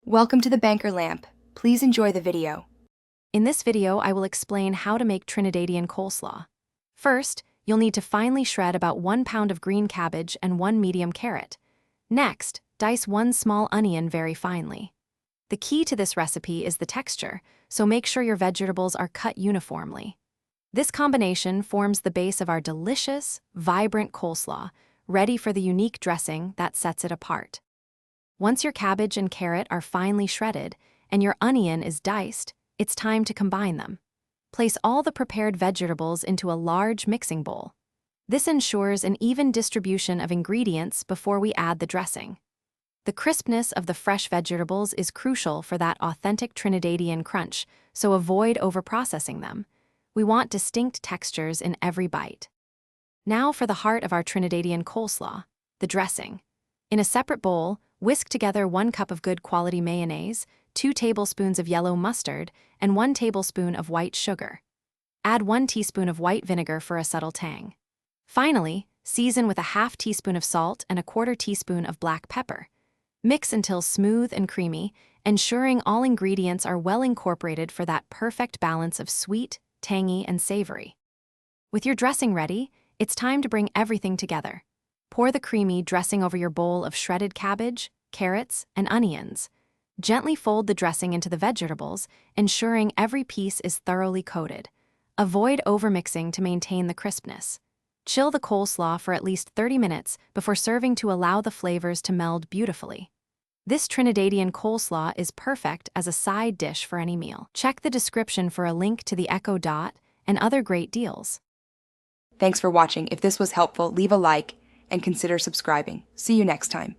Welcome to the Banker Lamp. Please enjoy the video. In this video, I will explain how to make Trinidadian coleslaw. First, you'll need to finely shred about 1 pound of green cabbage and 1 medium carrot. Next, dice 1 small onion very finely. The key to this recipe is the texture, so make sure your vegetables are cut uniformly. This combination forms the base of our delicious, vibrant coleslaw, ready for the unique dressing that sets it apart. Once your cabbage and carrot are finely shredded and your onion is diced, it's time to combine them. Place all the prepared vegetables into a large mixing bowl. This ensures an even distribution of ingredients before we add the dressing. The crispness of the fresh vegetables is crucial for that authentic Trinidadian crunch, so avoid overprocessing them. We want distinct textures in every bite. Now for the heart of our Trinidadian coleslaw, the dressing. In a separate bowl, whisk together 1 cup of good quality mayonnaise, 2 tablespoons of yellow mustard, and 1 tablespoon of white sugar. Add 1 teaspoon of white vinegar for a subtle tang. Finally, season with a half teaspoon of salt and a 1/4 teaspoon of black pepper. Mix until smooth and creamy, ensuring all ingredients are well incorporated for that perfect balance of sweet, tangy, and savory. With your dressing ready, it's time to bring everything together. Pour the creamy dressing over your bowl of shredded cabbage, carrots, and onions. Gently fold the dressing into the vegetables, ensuring every piece is thoroughly coated. Avoid overmixing to maintain the crispness. Chill the coleslaw for at least 30 minutes before serving to allow the flavors to meld beautifully. This Trinidadian coleslaw is perfect as a side dish for any meal. Check the description for a link to the Echo Dot and other great deals. Thanks for watching. If this was helpful, leave a like and consider subscribing. See you next time.